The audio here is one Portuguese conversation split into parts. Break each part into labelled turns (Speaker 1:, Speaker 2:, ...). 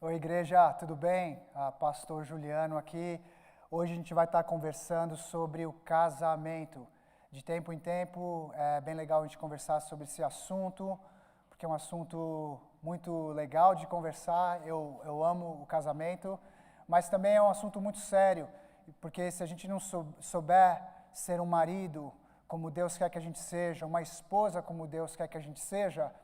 Speaker 1: Oi, igreja, tudo bem? Pastor Juliano aqui. Hoje a gente vai estar conversando sobre o casamento. De tempo em tempo, é bem legal a gente conversar sobre esse assunto, porque é um assunto muito legal de conversar. Eu amo o casamento, mas também é um assunto muito sério, porque se a gente não souber ser um marido como Deus quer que a gente seja, uma esposa como Deus quer que a gente seja,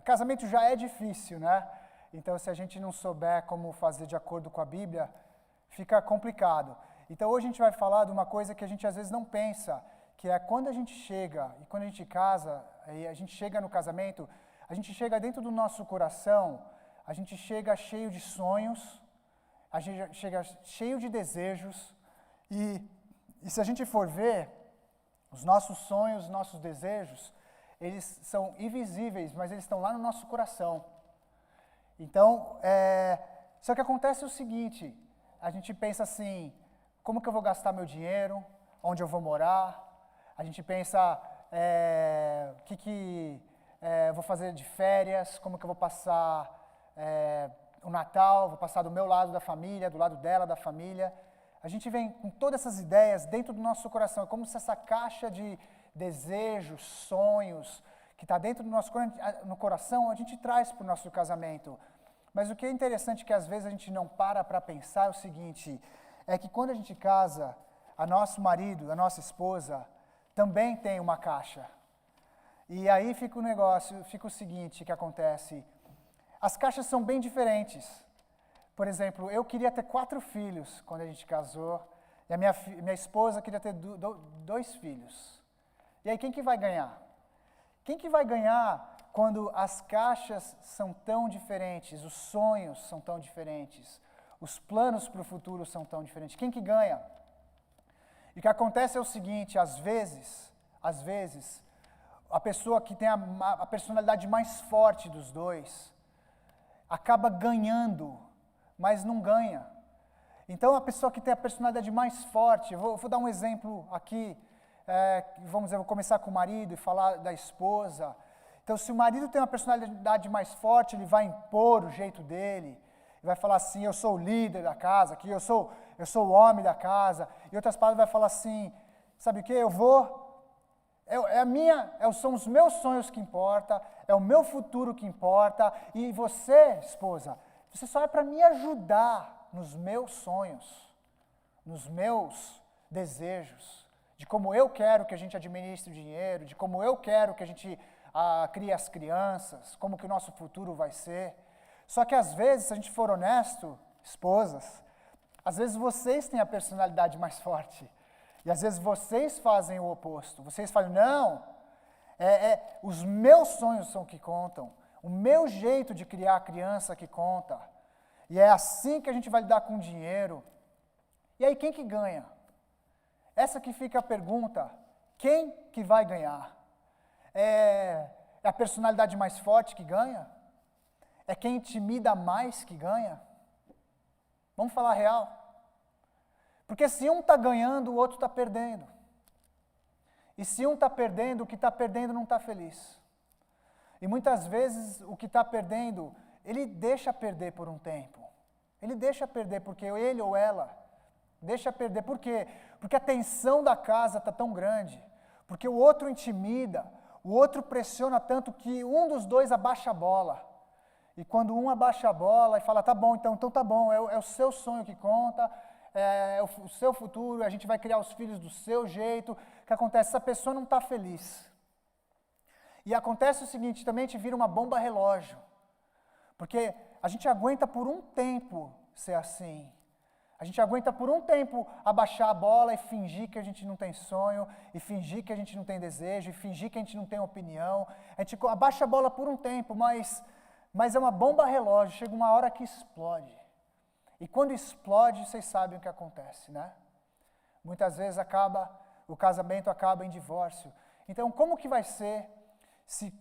Speaker 1: casamento já é difícil, né? Então, se a gente não souber como fazer de acordo com a Bíblia, fica complicado. Então, hoje a gente vai falar de uma coisa que a gente às vezes não pensa, que é quando a gente chega, e quando a gente casa, e a gente chega no casamento, a gente chega dentro do nosso coração, a gente chega cheio de sonhos, a gente chega cheio de desejos, e se a gente for ver, os nossos sonhos, os nossos desejos, eles são invisíveis, mas eles estão lá no nosso coração. Então, só que acontece o seguinte, a gente pensa assim, como que eu vou gastar meu dinheiro, onde eu vou morar, a gente pensa o que eu vou fazer de férias, como que eu vou passar o Natal, vou passar do meu lado da família, do lado dela da família. A gente vem com todas essas ideias dentro do nosso coração, é como se essa caixa de desejos, sonhos, que está dentro do nosso coração, a gente traz para o nosso casamento. Mas o que é interessante que às vezes a gente não para pensar é o seguinte, é que quando a gente casa, a nosso marido, a nossa esposa, também tem uma caixa. E aí fica o negócio, fica o seguinte que acontece, as caixas são bem diferentes. Por exemplo, eu queria ter 4 filhos quando a gente casou, e a minha esposa queria ter 2 filhos. E aí quem que vai ganhar? Quem que vai ganhar quando as caixas são tão diferentes, os sonhos são tão diferentes, os planos para o futuro são tão diferentes? Quem que ganha? E o que acontece é o seguinte, às vezes, a pessoa que tem a personalidade mais forte dos dois acaba ganhando, mas não ganha. Então, a pessoa que tem a personalidade mais forte, vou dar um exemplo aqui, vamos dizer, vou começar com o marido e falar da esposa. Então, se o marido tem uma personalidade mais forte, ele vai impor o jeito dele, vai falar assim, eu sou o líder da casa, aqui eu sou o homem da casa. E outras palavras, vai falar assim, sabe o que? São os meus sonhos que importam, é o meu futuro que importa, e você, esposa, você só é para me ajudar nos meus sonhos, nos meus desejos, de como eu quero que a gente administre o dinheiro, de como eu quero que a gente crie as crianças, como que o nosso futuro vai ser. Só que às vezes, se a gente for honesto, esposas, às vezes vocês têm a personalidade mais forte. E às vezes vocês fazem o oposto. Vocês falam, não, os meus sonhos são que contam. O meu jeito de criar a criança que conta. E é assim que a gente vai lidar com o dinheiro. E aí quem que ganha? Essa que fica a pergunta, quem que vai ganhar? É a personalidade mais forte que ganha? É quem intimida mais que ganha? Vamos falar real? Porque se um está ganhando, o outro está perdendo. E se um está perdendo, o que está perdendo não está feliz. E muitas vezes o que está perdendo, ele deixa perder por um tempo. Ele deixa perder porque ele ou ela deixa perder. Por quê? Porque a tensão da casa está tão grande. Porque o outro intimida, o outro pressiona tanto que um dos dois abaixa a bola. E quando um abaixa a bola e fala, tá bom, então tá bom, é o seu sonho que conta, é o seu futuro, a gente vai criar os filhos do seu jeito. O que acontece? Essa pessoa não está feliz. E acontece o seguinte, também te vira uma bomba relógio. Porque a gente aguenta por um tempo ser assim. A gente aguenta por um tempo abaixar a bola e fingir que a gente não tem sonho, e fingir que a gente não tem desejo, e fingir que a gente não tem opinião. A gente abaixa a bola por um tempo, mas é uma bomba relógio, chega uma hora que explode. E quando explode, vocês sabem o que acontece, né? Muitas vezes o casamento acaba em divórcio. Então, como que vai ser,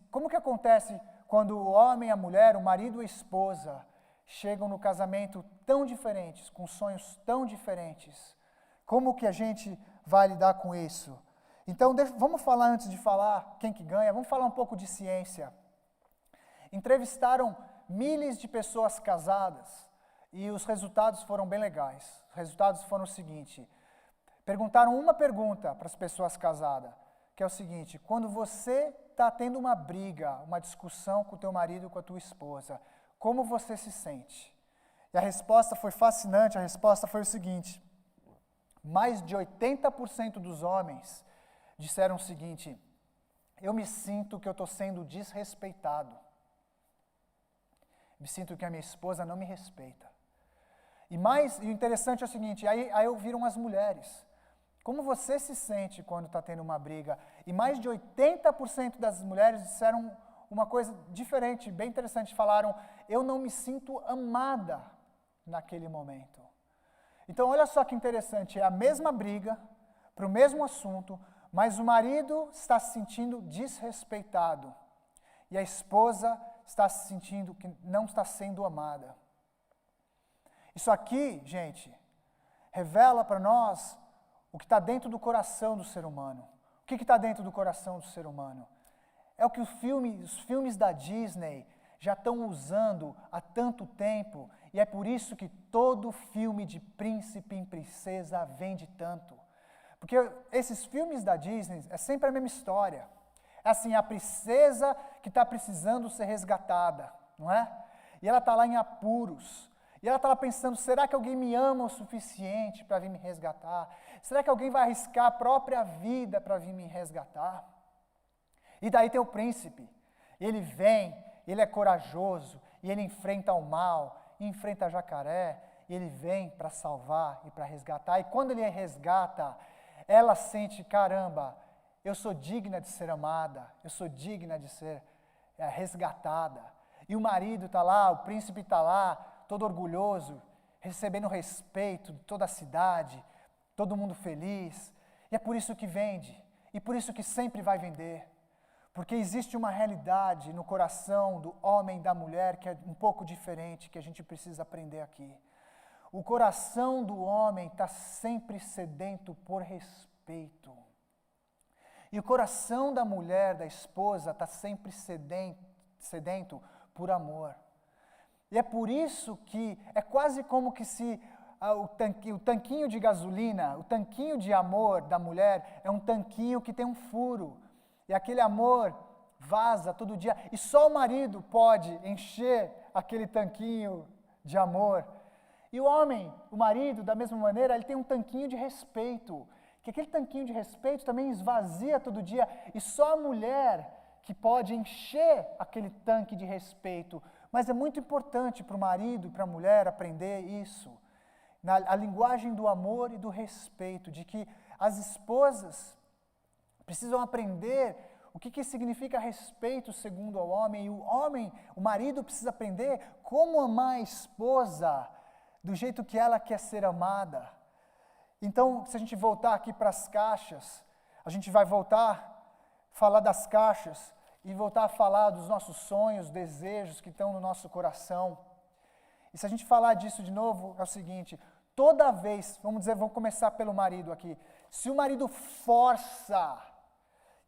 Speaker 1: como que acontece quando o homem e a mulher, o marido e a esposa, chegam no casamento tão diferentes, com sonhos tão diferentes? Como que a gente vai lidar com isso? Então, vamos falar, antes de falar quem que ganha, vamos falar um pouco de ciência. Entrevistaram milhares de pessoas casadas e os resultados foram bem legais. Os resultados foram o seguinte: perguntaram uma pergunta para as pessoas casadas, que é o seguinte: quando você está tendo uma briga, uma discussão com o teu marido, com a tua esposa, como você se sente? E a resposta foi fascinante, a resposta foi o seguinte: mais de 80% dos homens disseram o seguinte: eu me sinto que eu estou sendo desrespeitado. Me sinto que a minha esposa não me respeita. E o interessante é o seguinte, aí ouviram as mulheres. Como você se sente quando está tendo uma briga? E mais de 80% das mulheres disseram uma coisa diferente, bem interessante. Falaram, eu não me sinto amada naquele momento. Então, olha só que interessante, é a mesma briga, para o mesmo assunto, mas o marido está se sentindo desrespeitado. E a esposa está se sentindo que não está sendo amada. Isso aqui, gente, revela para nós o que está dentro do coração do ser humano. O que está dentro do coração do ser humano? É o que os filmes da Disney já estão usando há tanto tempo, e é por isso que todo filme de príncipe e princesa vende tanto. Porque esses filmes da Disney é sempre a mesma história. É assim, a princesa que está precisando ser resgatada, não é? E ela está lá em apuros. E ela está lá pensando, será que alguém me ama o suficiente para vir me resgatar? Será que alguém vai arriscar a própria vida para vir me resgatar? E daí tem o príncipe. Ele vem, ele é corajoso, e ele enfrenta o mal, e enfrenta jacaré, e ele vem para salvar e para resgatar. E quando ele resgata, ela sente, caramba, eu sou digna de ser amada, eu sou digna de ser resgatada. E o marido está lá, o príncipe está lá, todo orgulhoso, recebendo respeito de toda a cidade, todo mundo feliz. E é por isso que vende, e por isso que sempre vai vender. Porque existe uma realidade no coração do homem e da mulher que é um pouco diferente, que a gente precisa aprender aqui. O coração do homem está sempre sedento por respeito. E o coração da mulher, da esposa, está sempre sedento por amor. E é por isso que é quase como que se o tanquinho de gasolina, o tanquinho de amor da mulher é um tanquinho que tem um furo. E aquele amor vaza todo dia. E só o marido pode encher aquele tanquinho de amor. E o homem, o marido, da mesma maneira, ele tem um tanquinho de respeito. Que aquele tanquinho de respeito também esvazia todo dia. E só a mulher que pode encher aquele tanque de respeito. Mas é muito importante para o marido e para a mulher aprender isso. A linguagem do amor e do respeito. De que as esposas precisam aprender o que significa respeito segundo ao homem. E o marido precisa aprender como amar a esposa do jeito que ela quer ser amada. Então, se a gente voltar aqui para as caixas, a gente vai voltar a falar das caixas e voltar a falar dos nossos sonhos, desejos que estão no nosso coração. E se a gente falar disso de novo, é o seguinte, toda vez, vamos começar pelo marido aqui, se o marido força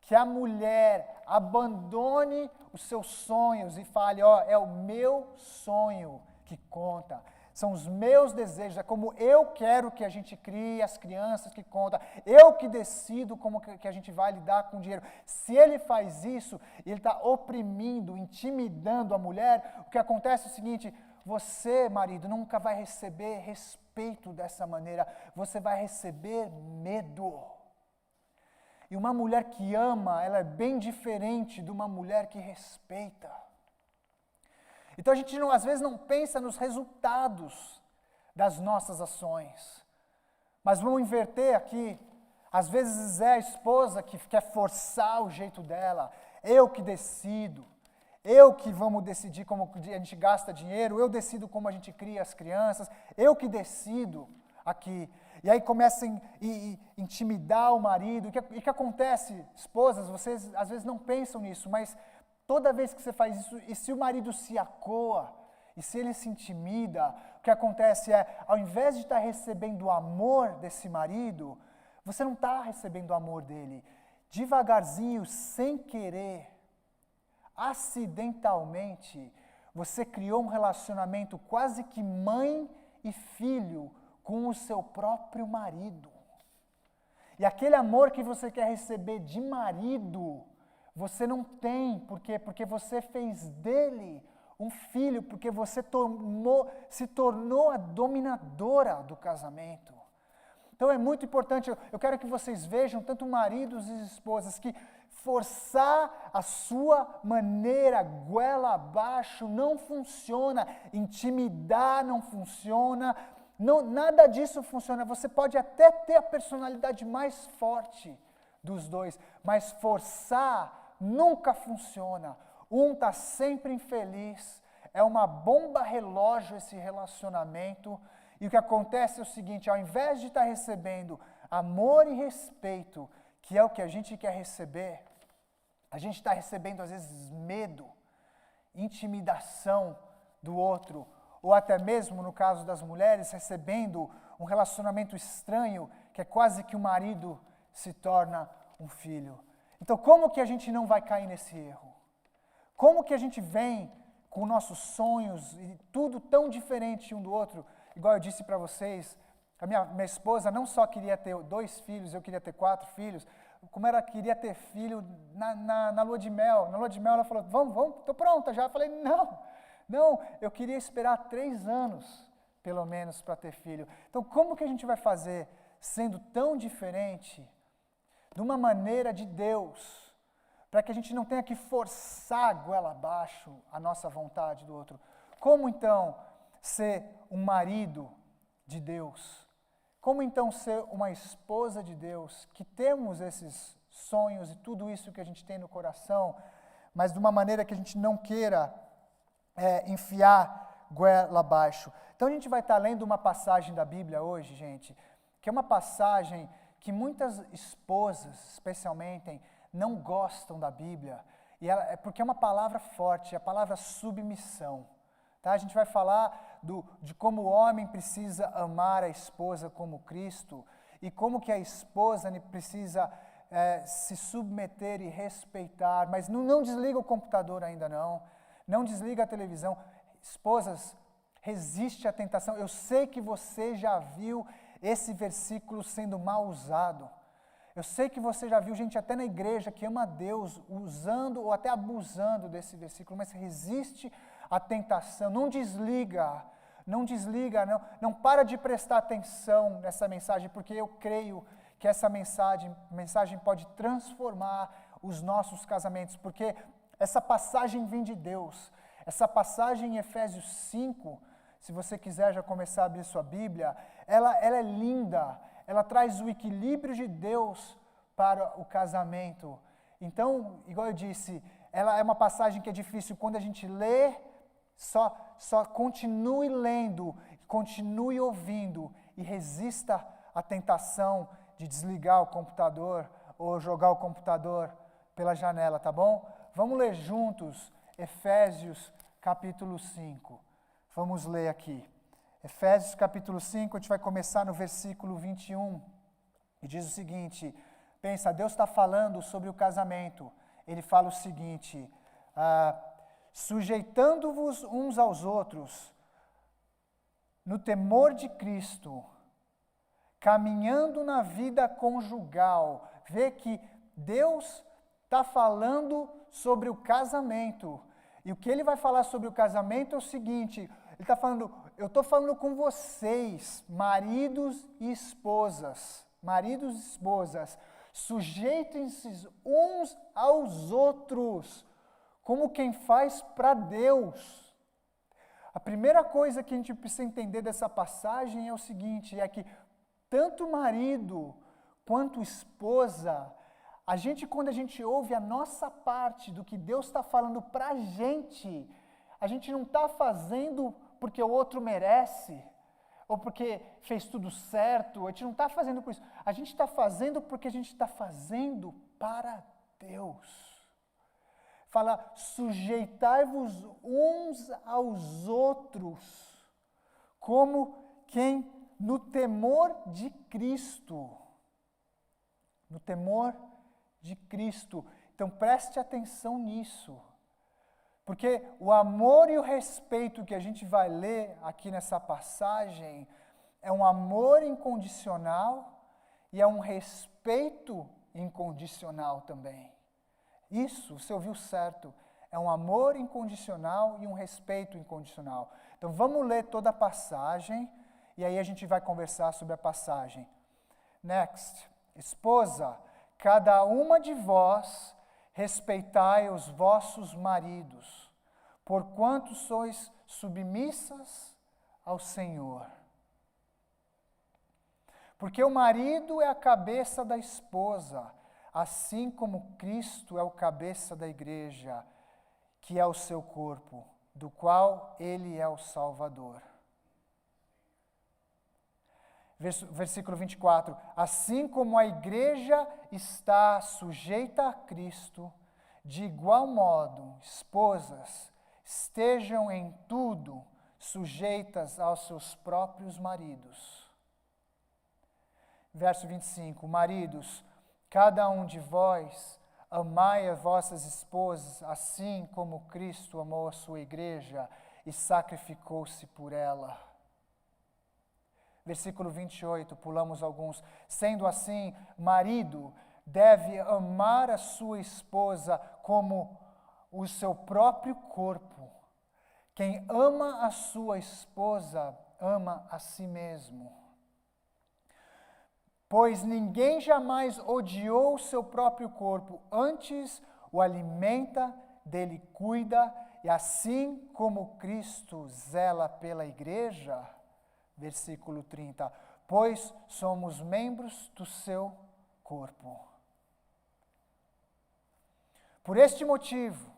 Speaker 1: que a mulher abandone os seus sonhos e fale, é o meu sonho que conta, são os meus desejos, é como eu quero que a gente crie as crianças que conta, eu que decido como que a gente vai lidar com o dinheiro. Se ele faz isso, ele está oprimindo, intimidando a mulher, o que acontece é o seguinte, você, marido, nunca vai receber respeito dessa maneira, você vai receber medo. E uma mulher que ama, ela é bem diferente de uma mulher que respeita. Então a gente às vezes não pensa nos resultados das nossas ações. Mas vamos inverter aqui. Às vezes é a esposa que quer forçar o jeito dela. Eu que decido. Eu que vamos decidir como a gente gasta dinheiro. Eu decido como a gente cria as crianças. Eu que decido aqui. E aí começa a intimidar o marido. E o que acontece, esposas, vocês às vezes não pensam nisso, mas toda vez que você faz isso, e se o marido se acoa, e se ele se intimida, o que acontece é, ao invés de estar recebendo o amor desse marido, você não está recebendo o amor dele. Devagarzinho, sem querer, acidentalmente, Você criou um relacionamento quase que mãe e filho com o seu próprio marido. E aquele amor que você quer receber de marido, você não tem. Por quê? Porque você fez dele um filho, porque você se tornou a dominadora do casamento. Então é muito importante, eu quero que vocês vejam, tanto maridos e esposas, que forçar a sua maneira goela abaixo não funciona, intimidar não funciona, nada disso funciona. Você pode até ter a personalidade mais forte dos dois, mas forçar nunca funciona. Um está sempre infeliz, é uma bomba relógio esse relacionamento. E o que acontece é o seguinte, ao invés de estar recebendo amor e respeito, que é o que a gente quer receber, a gente está recebendo às vezes medo, intimidação do outro, ou até mesmo, no caso das mulheres, recebendo um relacionamento estranho, que é quase que o marido se torna um filho. Então, como que a gente não vai cair nesse erro? Como que a gente vem com nossos sonhos e tudo tão diferente um do outro? Igual eu disse para vocês, a minha esposa não só queria ter 2 filhos, eu queria ter 4 filhos, como ela queria ter filho na lua de mel. Na lua de mel ela falou, vamos, estou pronta já. Eu falei, não, eu queria esperar 3 anos, pelo menos, para ter filho. Então, como que a gente vai fazer, sendo tão diferente, de uma maneira de Deus, para que a gente não tenha que forçar goela abaixo a nossa vontade do outro? Como, então, ser um marido de Deus? Como então ser uma esposa de Deus, que temos esses sonhos e tudo isso que a gente tem no coração, mas de uma maneira que a gente não queira enfiar goela abaixo? Então a gente vai estar lendo uma passagem da Bíblia hoje, gente, que é uma passagem que muitas esposas, especialmente, não gostam da Bíblia, porque é uma palavra forte, é a palavra submissão. Tá? A gente vai falar de como o homem precisa amar a esposa como Cristo e como que a esposa precisa se submeter e respeitar. Mas não desliga o computador ainda não desliga a televisão. Esposas, resiste à tentação. Eu sei que você já viu esse versículo sendo mal usado. Eu sei que você já viu gente até na igreja que ama a Deus usando ou até abusando desse versículo, mas resiste à tentação, não desliga, não para de prestar atenção nessa mensagem, porque eu creio que essa mensagem pode transformar os nossos casamentos, porque essa passagem vem de Deus. Essa passagem em Efésios 5, se você quiser já começar a abrir sua Bíblia, ela é linda, ela traz o equilíbrio de Deus para o casamento. Então, igual eu disse, ela é uma passagem que é difícil. Quando a gente lê, só continue lendo, continue ouvindo e resista à tentação de desligar o computador ou jogar o computador pela janela, tá bom? Vamos ler juntos Efésios capítulo 5. Vamos ler aqui. Efésios capítulo 5, a gente vai começar no versículo 21, e diz o seguinte, pensa, Deus está falando sobre o casamento. Ele fala o seguinte, sujeitando-vos uns aos outros, no temor de Cristo, caminhando na vida conjugal. Vê que Deus está falando sobre o casamento. E o que ele vai falar sobre o casamento é o seguinte, ele está falando, eu estou falando com vocês, maridos e esposas, sujeitem-se uns aos outros, como quem faz para Deus. A primeira coisa que a gente precisa entender dessa passagem é o seguinte, é que tanto marido quanto esposa, quando a gente ouve a nossa parte do que Deus está falando para a gente não está fazendo porque o outro merece, ou porque fez tudo certo, a gente não está fazendo por isso. A gente está fazendo porque a gente está fazendo para Deus. Fala, sujeitai-vos uns aos outros, como quem no temor de Cristo. No temor de Cristo. Então preste atenção nisso. Porque o amor e o respeito que a gente vai ler aqui nessa passagem é um amor incondicional e é um respeito incondicional também. Isso, você ouviu certo, é um amor incondicional e um respeito incondicional. Então vamos ler toda a passagem e aí a gente vai conversar sobre a passagem. Next. Esposa, cada uma de vós respeitai os vossos maridos, porquanto sois submissas ao Senhor. Porque o marido é a cabeça da esposa, assim como Cristo é o cabeça da igreja, que é o seu corpo, do qual ele é o Salvador. Versículo 24. Assim como a igreja está sujeita a Cristo, de igual modo, esposas, estejam em tudo sujeitas aos seus próprios maridos. Verso 25. Maridos, cada um de vós amai as vossas esposas, assim como Cristo amou a sua igreja e sacrificou-se por ela. Versículo 28, pulamos alguns. Sendo assim, marido deve amar a sua esposa como o seu próprio corpo. Quem ama a sua esposa, ama a si mesmo. Pois ninguém jamais odiou o seu próprio corpo, antes o alimenta, dele cuida, e assim como Cristo zela pela igreja, versículo 30, pois somos membros do seu corpo. Por este motivo,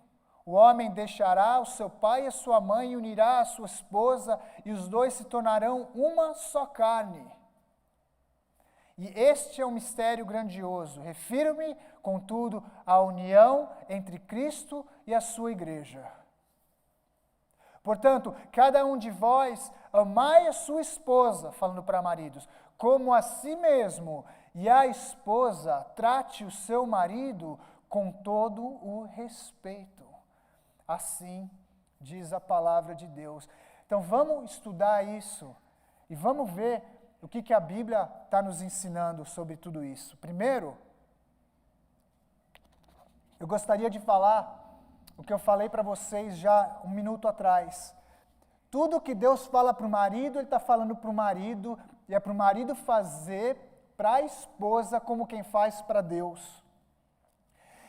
Speaker 1: o homem deixará o seu pai e a sua mãe e unirá a sua esposa, e os dois se tornarão uma só carne. E este é um mistério grandioso. Refiro-me, contudo, à união entre Cristo e a sua igreja. Portanto, cada um de vós amai a sua esposa, falando para maridos, como a si mesmo, e a esposa trate o seu marido com todo o respeito. Assim diz a palavra de Deus. Então vamos estudar isso e vamos ver o que a Bíblia está nos ensinando sobre tudo isso. Primeiro, eu gostaria de falar o que eu falei para vocês já um minuto atrás. Tudo que Deus fala para o marido, Ele está falando para o marido, e é para o marido fazer para a esposa como quem faz para Deus.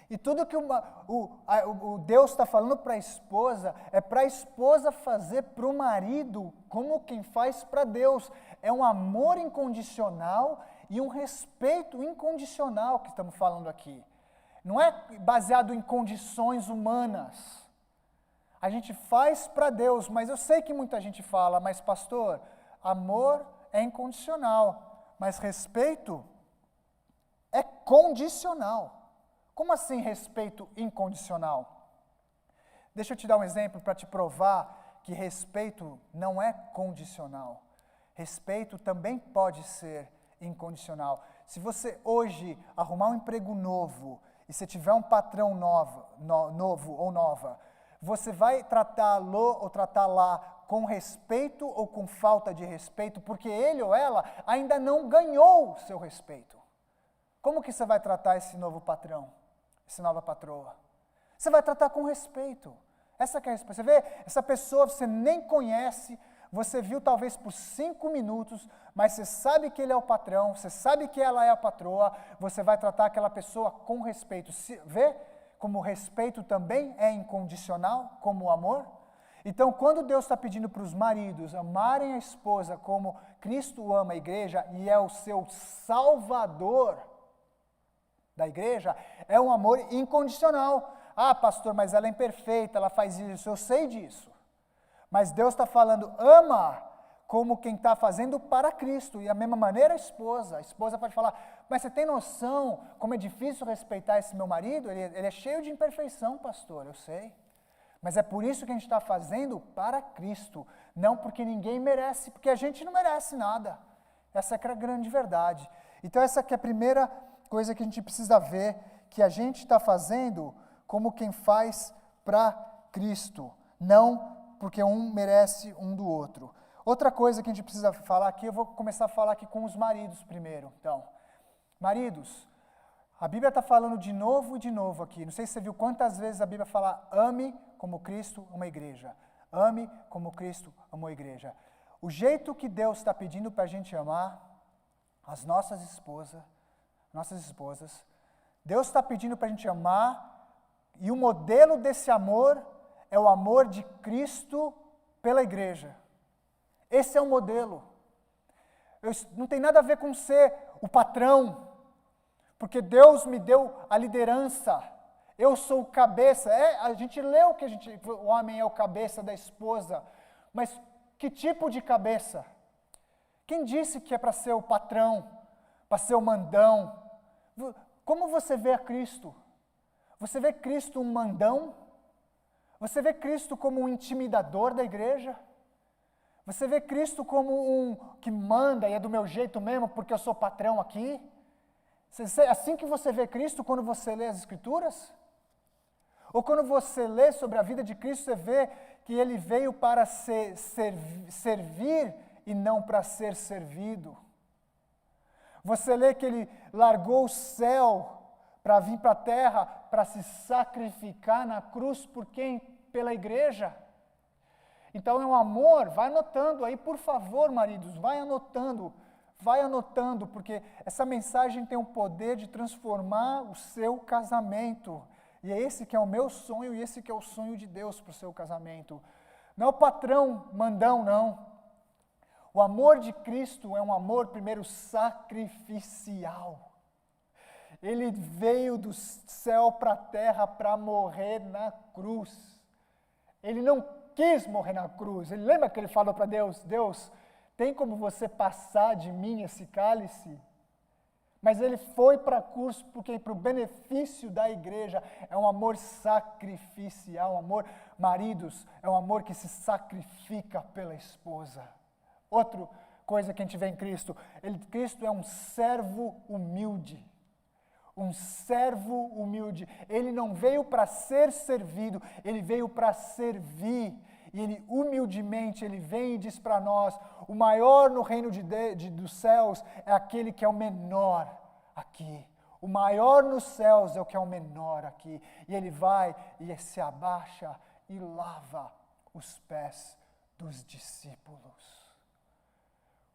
Speaker 1: E tudo que o Deus está falando para a esposa, é para a esposa fazer para o marido como quem faz para Deus. É um amor incondicional e um respeito incondicional que estamos falando aqui. Não é baseado em condições humanas. A gente faz para Deus, mas eu sei que muita gente fala, mas pastor, amor é incondicional, mas respeito é condicional. Como assim respeito incondicional? Deixa eu te dar um exemplo para te provar que respeito não é condicional. Respeito também pode ser incondicional. Se você hoje arrumar um emprego novo e se tiver um patrão novo ou nova, você vai tratá-lo ou tratá-la com respeito ou com falta de respeito, porque ele ou ela ainda não ganhou o seu respeito. Como que você vai tratar esse novo patrão, essa nova patroa? Você vai tratar com respeito. Essa que é a respeito. Você vê, essa pessoa você nem conhece, você viu talvez por 5 minutos, mas você sabe que ele é o patrão, você sabe que ela é a patroa, você vai tratar aquela pessoa com respeito. Vê como o respeito também é incondicional, como o amor? Então, quando Deus está pedindo para os maridos amarem a esposa como Cristo ama a igreja e é o seu salvador da igreja, é um amor incondicional. Ah, pastor, mas ela é imperfeita, ela faz isso, eu sei disso. Mas Deus está falando, ama como quem está fazendo para Cristo. E da mesma maneira a esposa pode falar, mas você tem noção como é difícil respeitar esse meu marido? Ele é cheio de imperfeição, pastor, eu sei. Mas é por isso que a gente está fazendo para Cristo, não porque ninguém merece, porque a gente não merece nada. Essa é a grande verdade. Então essa aqui é a primeira coisa que a gente precisa ver, que a gente está fazendo como quem faz para Cristo, não porque um merece um do outro. Outra coisa que a gente precisa falar aqui, eu vou começar a falar aqui com os maridos primeiro. Então, maridos, a Bíblia está falando de novo e de novo aqui. Não sei se você viu quantas vezes a Bíblia fala: ame como Cristo ama a igreja. Ame como Cristo amou a igreja. O jeito que Deus está pedindo para a gente amar as nossas esposas, Deus está pedindo para a gente amar, e o modelo desse amor é o amor de Cristo pela igreja. Esse é o modelo. Não tem nada a ver com ser o patrão, porque Deus me deu a liderança. Eu sou o cabeça. A gente leu que o homem é o cabeça da esposa, mas que tipo de cabeça? Quem disse que é para ser o patrão, para ser o mandão? Como você vê a Cristo? Você vê Cristo um mandão? Você vê Cristo como um intimidador da igreja? Você vê Cristo como um que manda e é do meu jeito mesmo porque eu sou patrão aqui? É assim que você vê Cristo quando você lê as Escrituras? Ou quando você lê sobre a vida de Cristo, você vê que Ele veio para servir e não para ser servido? Você lê que Ele largou o céu para vir para a terra, para se sacrificar na cruz por quem? Pela igreja. Então é um amor, vai anotando aí, por favor, maridos, vai anotando, porque essa mensagem tem o poder de transformar o seu casamento. E é esse que é o meu sonho e esse que é o sonho de Deus para o seu casamento. Não é o patrão mandão, não. O amor de Cristo é um amor, primeiro, sacrificial. Ele veio do céu para a terra para morrer na cruz. Ele não quis morrer na cruz. Ele lembra que ele falou para Deus: Deus, tem como você passar de mim esse cálice? Mas ele foi para a cruz porque para o benefício da igreja. É um amor sacrificial, um amor, maridos, é um amor que se sacrifica pela esposa. Outra coisa que a gente vê em Cristo, Cristo é um servo humilde. Um servo humilde. Ele não veio para ser servido, ele veio para servir. E ele humildemente, ele vem e diz para nós: o maior no reino dos céus é aquele que é o menor aqui. O maior nos céus é o que é o menor aqui. E ele vai e se abaixa e lava os pés dos discípulos.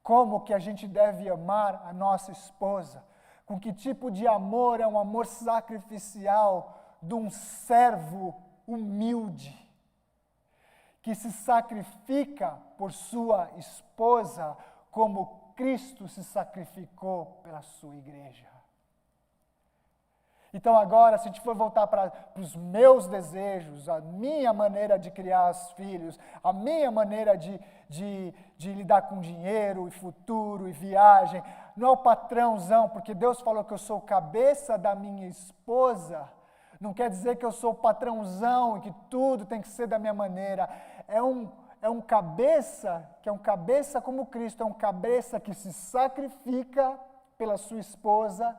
Speaker 1: Como que a gente deve amar a nossa esposa? Com que tipo de amor? É um amor sacrificial de um servo humilde, que se sacrifica por sua esposa, como Cristo se sacrificou pela sua igreja. Então agora, se a gente for voltar para os meus desejos, a minha maneira de criar os filhos, a minha maneira de lidar com dinheiro e futuro e viagem, não é o patrãozão, porque Deus falou que eu sou o cabeça da minha esposa, não quer dizer que eu sou o patrãozão e que tudo tem que ser da minha maneira. É um cabeça, que é um cabeça como Cristo, é um cabeça que se sacrifica pela sua esposa,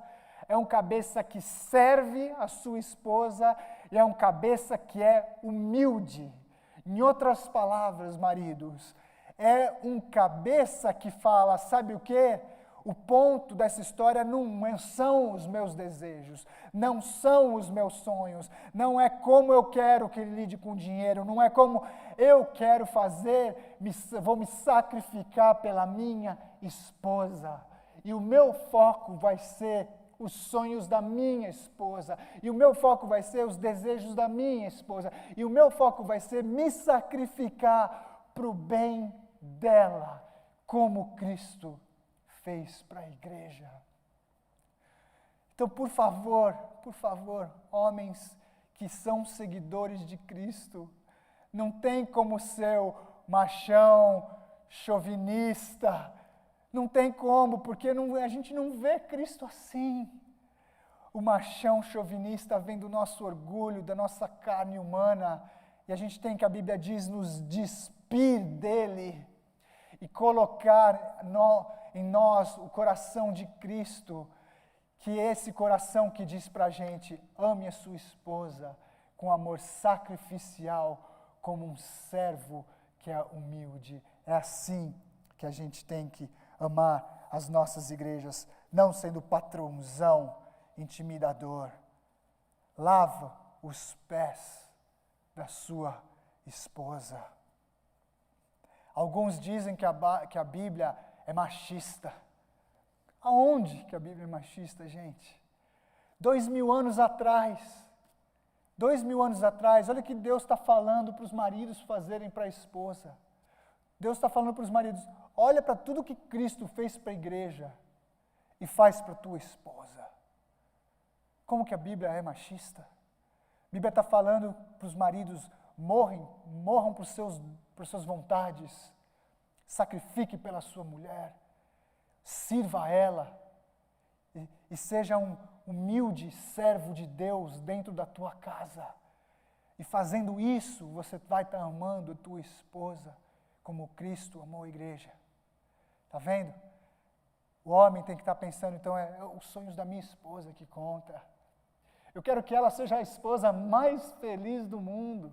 Speaker 1: é um cabeça que serve a sua esposa, e é um cabeça que é humilde. Em outras palavras, maridos, é um cabeça que fala, sabe o quê? O ponto dessa história não são os meus desejos, não são os meus sonhos, não é como eu quero que ele lide com dinheiro, não é como eu quero fazer, vou me sacrificar pela minha esposa. E o meu foco vai ser os sonhos da minha esposa, e o meu foco vai ser os desejos da minha esposa, e o meu foco vai ser me sacrificar para o bem dela, como Cristo fez para a igreja. Então, por favor, homens que são seguidores de Cristo, não tem como ser o machão, chauvinista, não tem como, porque a gente não vê Cristo assim. O machão chauvinista vem do nosso orgulho, da nossa carne humana, e a gente tem que, a Bíblia diz, nos despir dele e colocar em nós o coração de Cristo, que é esse coração que diz para a gente: ame a sua esposa com amor sacrificial, como um servo que é humilde. É assim que a gente tem que amar as nossas igrejas, não sendo patrãozão, intimidador. Lava os pés da sua esposa. Alguns dizem que a Bíblia é machista. Aonde que a Bíblia é machista, gente? 2000 anos atrás, olha o que Deus está falando para os maridos fazerem para a esposa. Deus está falando para os maridos, olha para tudo que Cristo fez para a igreja e faz para a tua esposa. Como que a Bíblia é machista? A Bíblia está falando para os maridos, morram por suas vontades, sacrifique pela sua mulher, sirva a ela e seja um humilde servo de Deus dentro da tua casa. E fazendo isso, você vai estar amando a tua esposa como Cristo amou a igreja. Está vendo? O homem tem que estar pensando, então, é os sonhos da minha esposa que conta. Eu quero que ela seja a esposa mais feliz do mundo.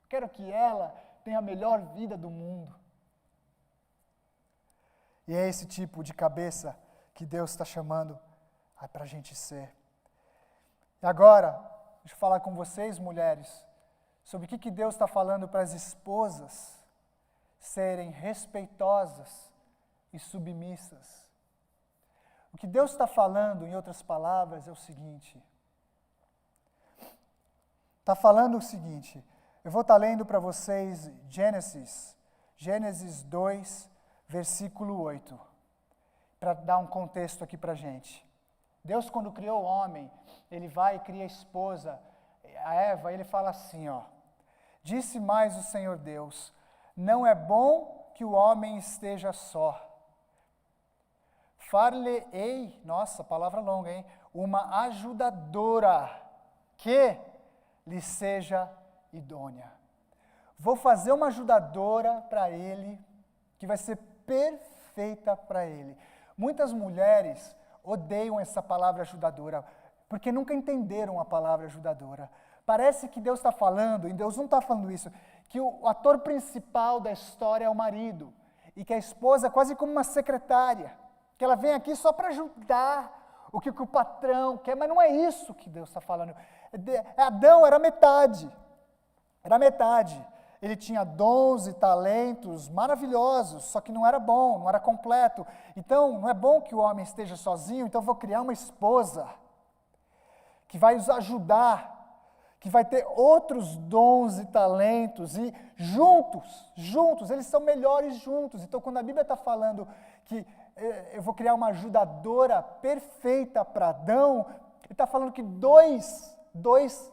Speaker 1: Eu quero que ela tenha a melhor vida do mundo. E é esse tipo de cabeça que Deus está chamando para a gente ser. E agora, deixa eu falar com vocês, mulheres, sobre o que Deus está falando para as esposas serem respeitosas e submissas. O que Deus está falando, em outras palavras, é o seguinte. Está falando o seguinte, eu vou estar lendo para vocês Gênesis 2, versículo 8, para dar um contexto aqui para a gente. Deus, quando criou o homem, ele vai e cria a esposa, a Eva, ele fala assim, ó, disse mais o Senhor Deus, não é bom que o homem esteja só. Far-lhe-ei, nossa, palavra longa, hein? Uma ajudadora que lhe seja idônea. Vou fazer uma ajudadora para ele, que vai ser perfeita para ele. Muitas mulheres odeiam essa palavra ajudadora, porque nunca entenderam a palavra ajudadora. Parece que Deus está falando, e Deus não está falando isso, que o ator principal da história é o marido, e que a esposa é quase como uma secretária, que ela vem aqui só para ajudar o que o patrão quer, mas não é isso que Deus está falando. Adão era metade. Ele tinha dons e talentos maravilhosos, só que não era bom, não era completo. Então, não é bom que o homem esteja sozinho, então vou criar uma esposa que vai os ajudar, que vai ter outros dons e talentos, e juntos, eles são melhores juntos. Então, quando a Bíblia está falando que eu vou criar uma ajudadora perfeita para Adão, ele está falando que dois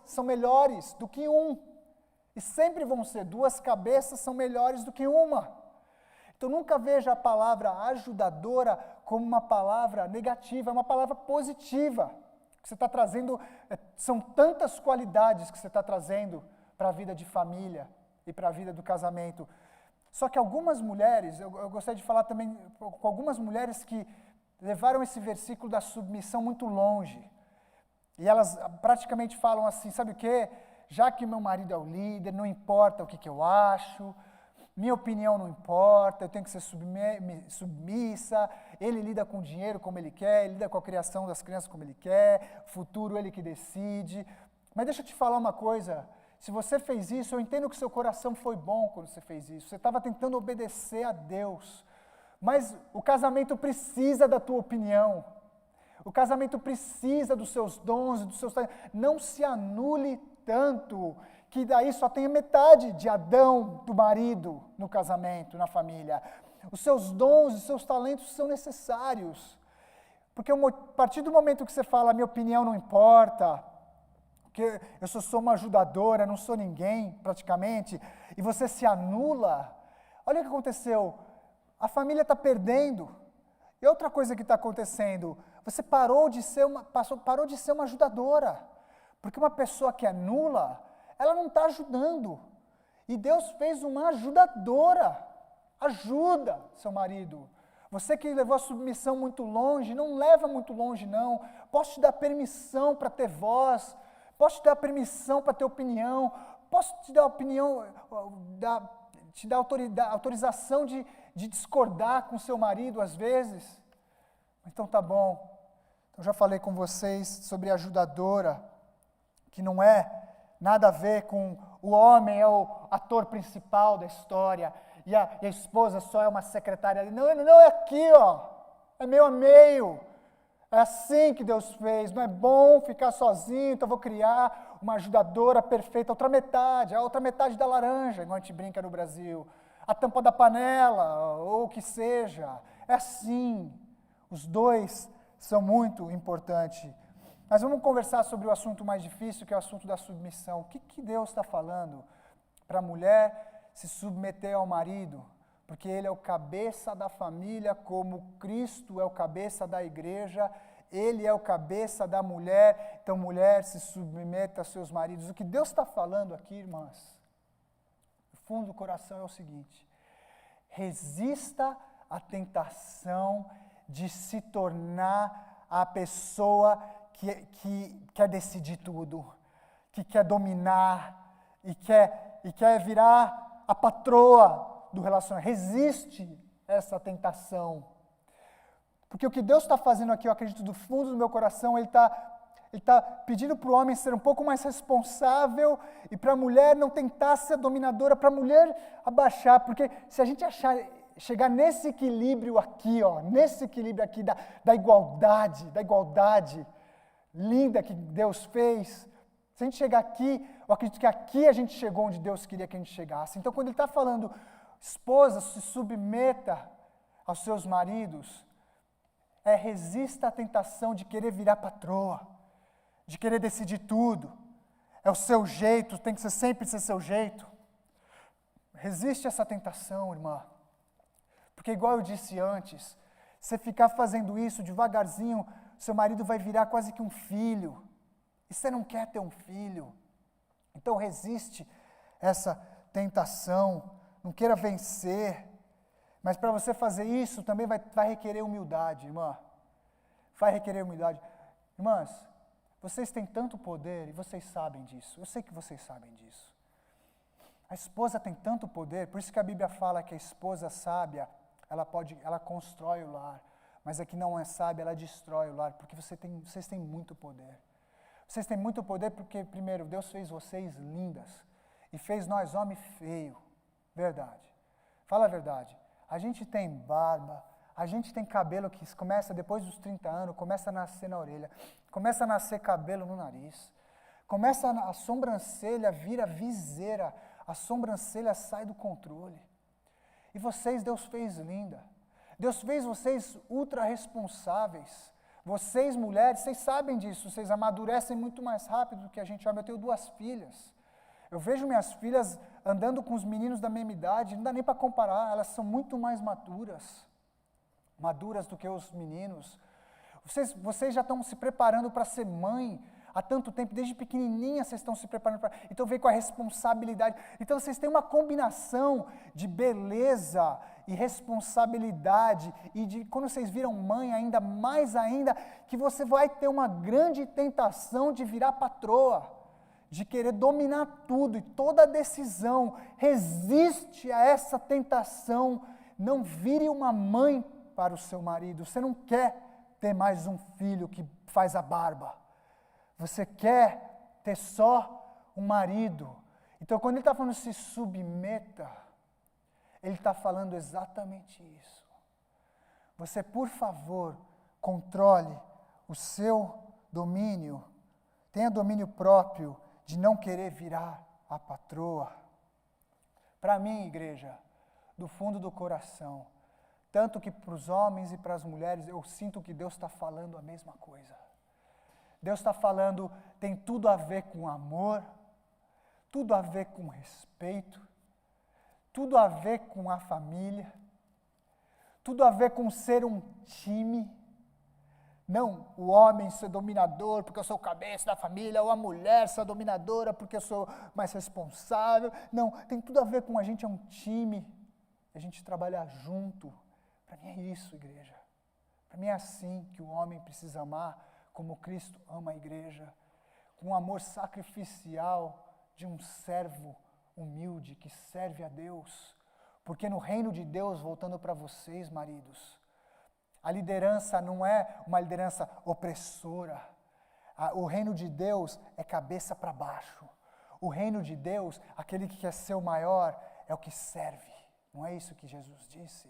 Speaker 1: são melhores do que um. E sempre vão ser, duas cabeças são melhores do que uma. Então nunca veja a palavra ajudadora como uma palavra negativa, é uma palavra positiva. Que você está trazendo, são tantas qualidades que você está trazendo para a vida de família e para a vida do casamento. Só que algumas mulheres, eu gostaria de falar também com algumas mulheres que levaram esse versículo da submissão muito longe. E elas praticamente falam assim, sabe o quê? Já que meu marido é o líder, não importa o que eu acho, minha opinião não importa, eu tenho que ser submissa, ele lida com o dinheiro como ele quer, ele lida com a criação das crianças como ele quer, futuro ele que decide. Mas deixa eu te falar uma coisa, se você fez isso, eu entendo que seu coração foi bom quando você fez isso, você estava tentando obedecer a Deus, mas o casamento precisa da tua opinião, o casamento precisa dos seus dons, dos seus talentos, não se anule tanto que daí só tem metade de Adão, do marido, no casamento, na família. Os seus dons, os seus talentos são necessários. Porque a partir do momento que você fala, minha opinião não importa, que eu sou uma ajudadora, não sou ninguém, praticamente, e você se anula, olha o que aconteceu, a família está perdendo. E outra coisa que está acontecendo, você parou de ser uma ajudadora. Porque uma pessoa que é nula, ela não está ajudando. E Deus fez uma ajudadora. Ajuda seu marido. Você que levou a submissão muito longe, não leva muito longe não. Posso te dar permissão para ter voz. Posso te dar permissão para ter opinião. posso te dar opinião, te dar autorização de discordar com seu marido às vezes. Então tá bom. Eu já falei com vocês sobre a ajudadora, que não é nada a ver com o homem é o ator principal da história e a esposa só é uma secretária. Não, é aqui, ó. É meio a meio. É assim que Deus fez. Não é bom ficar sozinho, então eu vou criar uma ajudadora perfeita. A outra metade da laranja, igual a gente brinca no Brasil. A tampa da panela, ou o que seja. É assim. Os dois são muito importantes. Mas vamos conversar sobre o assunto mais difícil, que é o assunto da submissão. O que Deus está falando para a mulher se submeter ao marido? Porque ele é o cabeça da família, como Cristo é o cabeça da igreja, ele é o cabeça da mulher. Então, mulher, se submeta aos seus maridos. O que Deus está falando aqui, irmãs, no fundo do coração é o seguinte: resista à tentação de se tornar a pessoa que quer decidir tudo, que quer dominar e quer virar a patroa do relacionamento. Resiste essa tentação. Porque o que Deus está fazendo aqui, eu acredito do fundo do meu coração, Ele está pedindo para o homem ser um pouco mais responsável e para a mulher não tentar ser dominadora, para a mulher abaixar. Porque se a gente chegar nesse equilíbrio aqui, ó, nesse equilíbrio aqui da igualdade linda que Deus fez, se a gente chegar aqui, eu acredito que aqui a gente chegou onde Deus queria que a gente chegasse. Então, quando Ele está falando, esposa, se submeta aos seus maridos, resista à tentação de querer virar patroa, de querer decidir tudo. É o seu jeito, tem que sempre ser seu jeito. Resiste a essa tentação, irmã. Porque igual eu disse antes, você ficar fazendo isso devagarzinho, seu marido vai virar quase que um filho. E você não quer ter um filho. Então resiste essa tentação, não queira vencer. Mas para você fazer isso também vai requerer humildade, irmã. Vai requerer humildade. Irmãs, vocês têm tanto poder e vocês sabem disso. Eu sei que vocês sabem disso. A esposa tem tanto poder, por isso que a Bíblia fala que a esposa sábia, ela constrói o lar. Mas a que não é sábia, ela destrói o lar, porque vocês têm muito poder. Vocês têm muito poder porque, primeiro, Deus fez vocês lindas e fez nós homem feio. Verdade. Fala a verdade. A gente tem barba, a gente tem cabelo que começa depois dos 30 anos, começa a nascer na orelha, começa a nascer cabelo no nariz, começa a sobrancelha vira viseira, a sobrancelha sai do controle. E vocês, Deus fez linda. Deus fez vocês ultra responsáveis. Vocês, mulheres, vocês sabem disso, vocês amadurecem muito mais rápido do que a gente homem. Eu tenho 2 filhas. Eu vejo minhas filhas andando com os meninos da mesma idade, não dá nem para comparar, elas são muito mais maduras do que os meninos. Vocês já estão se preparando para ser mãe há tanto tempo, desde pequenininha vocês estão se preparando para... Então vem com a responsabilidade. Então vocês têm uma combinação de beleza e responsabilidade, e de quando vocês viram mãe ainda mais ainda, que você vai ter uma grande tentação de virar patroa, de querer dominar tudo, e toda decisão. Resiste a essa tentação, não vire uma mãe para o seu marido. Você não quer ter mais um filho que faz a barba. Você quer ter só um marido. Então, quando ele está falando se submeta, ele está falando exatamente isso. Você, por favor, controle o seu domínio. Tenha domínio próprio de não querer virar a patroa. Para mim, igreja, do fundo do coração, tanto que para os homens e para as mulheres, eu sinto que Deus está falando a mesma coisa. Deus está falando, tem tudo a ver com amor, tudo a ver com respeito, tudo a ver com a família, tudo a ver com ser um time. Não o homem ser dominador porque eu sou o cabeça da família, ou a mulher ser dominadora porque eu sou mais responsável. Não, tem tudo a ver com a gente é um time, a gente trabalhar junto. Para mim é isso, igreja. Para mim é assim que o homem precisa amar, como Cristo ama a igreja, com um amor sacrificial de um servo humilde que serve a Deus. Porque no reino de Deus, voltando para vocês, maridos, a liderança não é uma liderança opressora. O reino de Deus é cabeça para baixo. O reino de Deus, aquele que quer ser o maior, é o que serve. Não é isso que Jesus disse?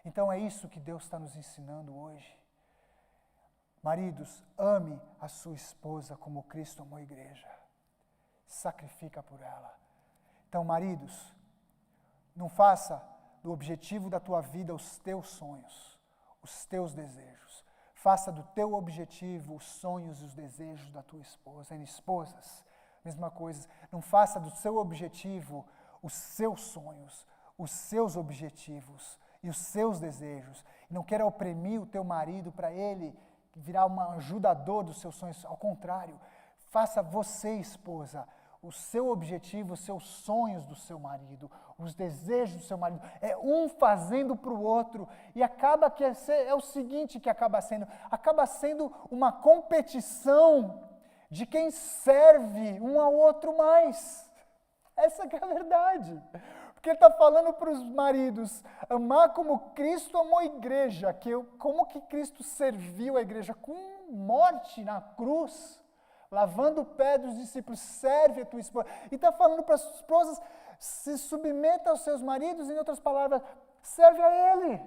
Speaker 1: Então é isso que Deus está nos ensinando hoje. Maridos, ame a sua esposa como Cristo amou a igreja. Sacrifica por ela. Então, maridos, não faça do objetivo da tua vida os teus sonhos, os teus desejos. Faça do teu objetivo os sonhos e os desejos da tua esposa. E esposas, mesma coisa. Não faça do seu objetivo os seus sonhos, os seus objetivos e os seus desejos. E não queira oprimir o teu marido para ele virar um ajudador dos seus sonhos. Ao contrário, faça você, esposa, o seu objetivo, os seus sonhos do seu marido, os desejos do seu marido. É um fazendo para o outro. E acaba que é o seguinte que acaba sendo uma competição de quem serve um ao outro mais. Essa que é a verdade. Porque ele está falando para os maridos, amar como Cristo amou a igreja, como que Cristo serviu a igreja com morte na cruz, lavando o pé dos discípulos, serve a tua esposa. E está falando para as esposas, se submeta aos seus maridos, em outras palavras, serve a ele.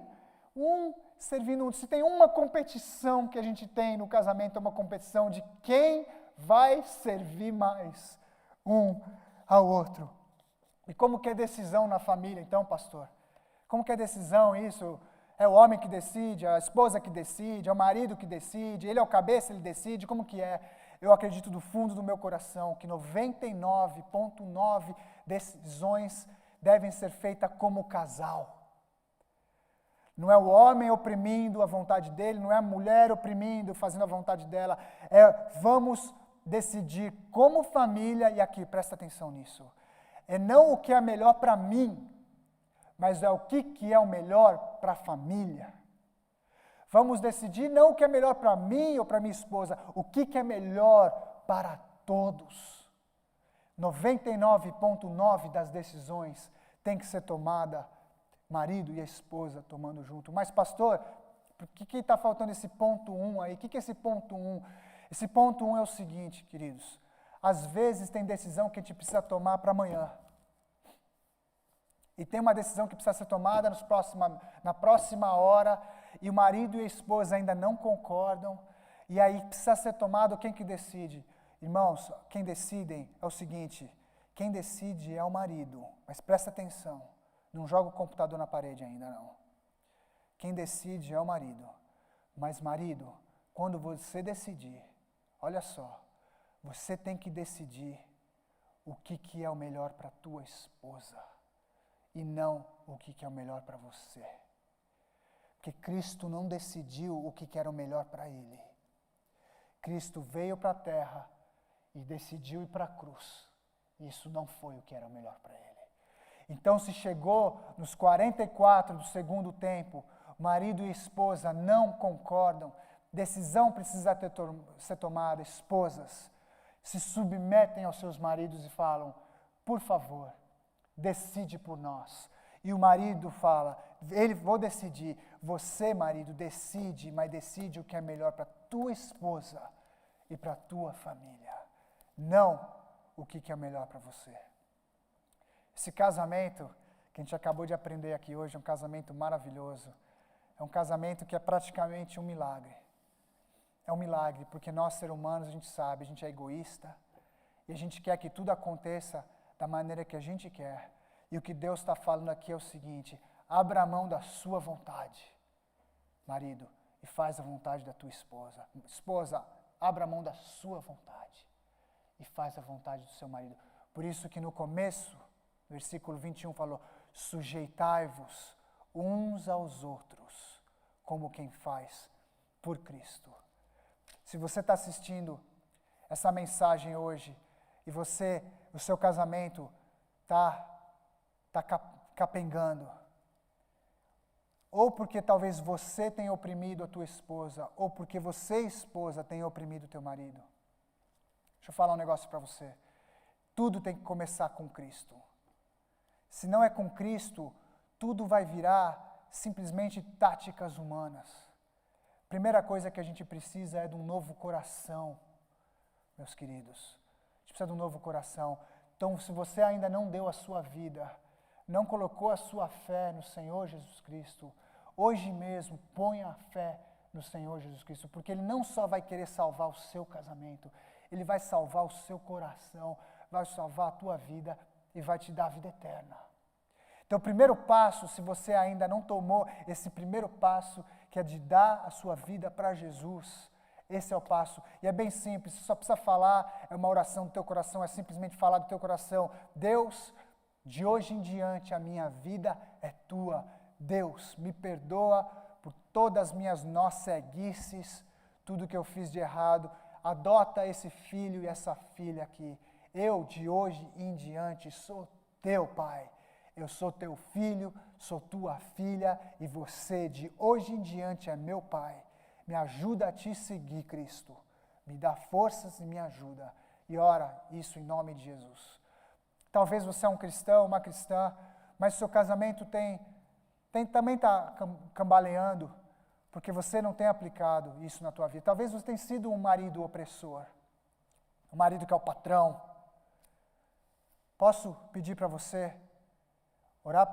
Speaker 1: Um servindo o outro. Se tem uma competição que a gente tem no casamento, é uma competição de quem vai servir mais um ao outro. E como que é decisão na família, então, pastor? Como que é decisão isso? É o homem que decide, a esposa que decide, é o marido que decide, ele é o cabeça, ele decide, como que é? Eu acredito do fundo do meu coração que 99,9% decisões devem ser feitas como casal. Não é o homem oprimindo a vontade dele, não é a mulher oprimindo, fazendo a vontade dela. Vamos decidir como família, e aqui, presta atenção nisso. É não o que é melhor para mim, mas é o que é o melhor para a família. Vamos decidir não o que é melhor para mim ou para minha esposa, o que é melhor para todos. 99,9% das decisões tem que ser tomada, marido e a esposa tomando junto. Mas, pastor, por que está faltando esse ponto 1 aí? O que é esse ponto 1? Esse ponto 1 é o seguinte, queridos. Às vezes tem decisão que a gente precisa tomar para amanhã. E tem uma decisão que precisa ser tomada na próxima hora, e o marido e a esposa ainda não concordam, e aí precisa ser tomado quem que decide? Irmãos, quem decidem é o seguinte, quem decide é o marido, mas presta atenção, não joga o computador na parede ainda não. Quem decide é o marido, mas marido, quando você decidir, olha só, você tem que decidir o que é o melhor para a tua esposa e não o que é o melhor para você. Porque Cristo não decidiu o que era o melhor para ele. Cristo veio para a terra e decidiu ir para a cruz. Isso não foi o que era o melhor para ele. Então, se chegou nos 44 do segundo tempo, marido e esposa não concordam, decisão precisa ser tomada, esposas se submetem aos seus maridos e falam, por favor, decide por nós. E o marido fala, vou decidir. Você, marido, decide, mas decide o que é melhor para tua esposa e para tua família. Não o que é melhor para você. Esse casamento que a gente acabou de aprender aqui hoje é um casamento maravilhoso. É um casamento que é praticamente um milagre. É um milagre, porque nós, seres humanos, a gente sabe, a gente é egoísta e a gente quer que tudo aconteça da maneira que a gente quer. E o que Deus está falando aqui é o seguinte, abra a mão da sua vontade, marido, e faz a vontade da tua esposa. Esposa, abra a mão da sua vontade e faz a vontade do seu marido. Por isso que no começo, versículo 21 falou, sujeitai-vos uns aos outros, como quem faz por Cristo. Se você está assistindo essa mensagem hoje e o seu casamento está capengando, ou porque talvez você tenha oprimido a tua esposa, ou porque você, esposa, tenha oprimido o teu marido. Deixa eu falar um negócio para você. tudo tem que começar com Cristo. Se não é com Cristo, tudo vai virar simplesmente táticas humanas. Primeira coisa que a gente precisa é de um novo coração, meus queridos. A gente precisa de um novo coração. Então, se você ainda não deu a sua vida, não colocou a sua fé no Senhor Jesus Cristo, hoje mesmo ponha a fé no Senhor Jesus Cristo, porque Ele não só vai querer salvar o seu casamento, Ele vai salvar o seu coração, vai salvar a tua vida e vai te dar a vida eterna. Então, o primeiro passo, se você ainda não tomou esse primeiro passo, que é de dar a sua vida para Jesus, esse é o passo. E é bem simples, você só precisa falar, é uma oração do teu coração, é simplesmente falar do teu coração. Deus, de hoje em diante a minha vida é tua. Deus, me perdoa por todas as minhas ceguices, tudo que eu fiz de errado. Adota esse filho e essa filha aqui. Eu, de hoje em diante, sou teu pai. Eu sou teu filho, sou tua filha e você, de hoje em diante, é meu pai. Me ajuda a te seguir, Cristo. Me dá forças e me ajuda. E ora isso em nome de Jesus. Talvez você é um cristão, uma cristã, mas seu casamento também está cambaleando, porque você não tem aplicado isso na tua vida. Talvez você tenha sido um marido opressor, um marido que é o patrão. Posso pedir para você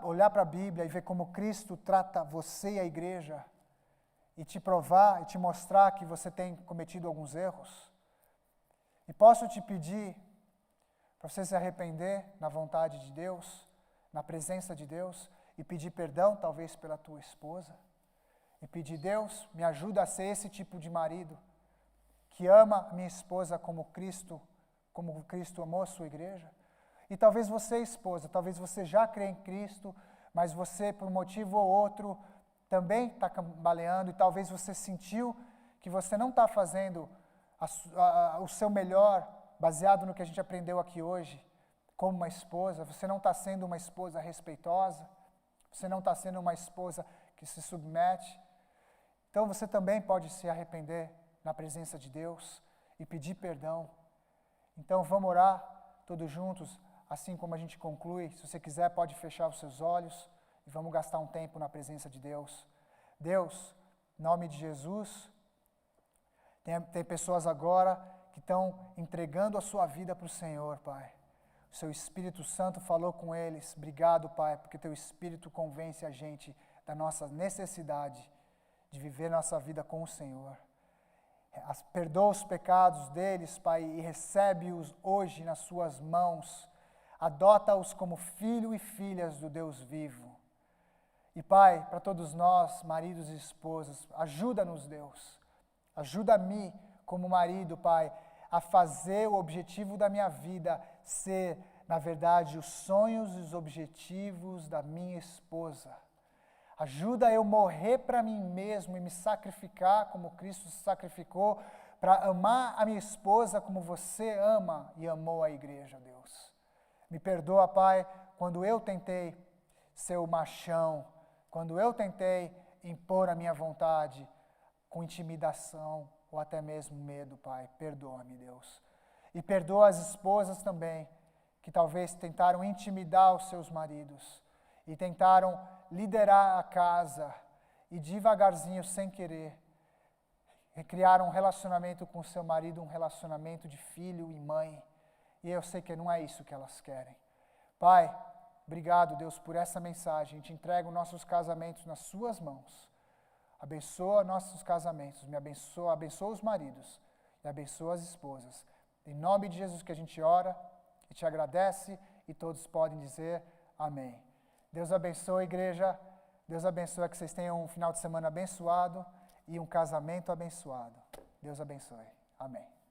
Speaker 1: olhar para a Bíblia e ver como Cristo trata você e a igreja e te provar e te mostrar que você tem cometido alguns erros? E posso te pedir para você se arrepender na vontade de Deus, na presença de Deus, e pedir perdão, talvez, pela tua esposa, e pedir, Deus, me ajuda a ser esse tipo de marido, que ama minha esposa como Cristo amou a sua igreja. E talvez você, esposa, talvez você já crê em Cristo, mas você, por um motivo ou outro, também está cambaleando, e talvez você sentiu que você não está fazendo o seu melhor, baseado no que a gente aprendeu aqui hoje, como uma esposa. Você não está sendo uma esposa respeitosa, você não está sendo uma esposa que se submete. Então você também pode se arrepender na presença de Deus e pedir perdão. Então vamos orar todos juntos, assim como a gente conclui. Se você quiser, pode fechar os seus olhos e vamos gastar um tempo na presença de Deus. Deus, em nome de Jesus, tem pessoas agora que estão entregando a sua vida para o Senhor, Pai. O seu Espírito Santo falou com eles. Obrigado, Pai, porque teu Espírito convence a gente da nossa necessidade de viver nossa vida com o Senhor. Perdoa os pecados deles, Pai, e recebe-os hoje nas suas mãos. Adota-os como filho e filhas do Deus vivo. E, Pai, para todos nós, maridos e esposas, ajuda-nos, Deus. Ajuda-me como marido, Pai, a fazer o objetivo da minha vida ser, na verdade, os sonhos e os objetivos da minha esposa. Ajuda eu morrer para mim mesmo e me sacrificar como Cristo se sacrificou, para amar a minha esposa como você ama e amou a igreja, Deus. Me perdoa, Pai, quando eu tentei ser o machão, quando eu tentei impor a minha vontade com intimidação ou até mesmo medo, Pai. Perdoa-me, Deus. E perdoa as esposas também, que talvez tentaram intimidar os seus maridos e tentaram liderar a casa e devagarzinho, sem querer, criaram um relacionamento com o seu marido, um relacionamento de filho e mãe. E eu sei que não é isso que elas querem. Pai, obrigado, Deus, por essa mensagem. A gente entrega os nossos casamentos nas suas mãos. Abençoa nossos casamentos, abençoa os maridos e abençoa as esposas. Em nome de Jesus que a gente ora e te agradece e todos podem dizer amém. Deus abençoe, igreja. Deus abençoe, que vocês tenham um final de semana abençoado e um casamento abençoado. Deus abençoe. Amém.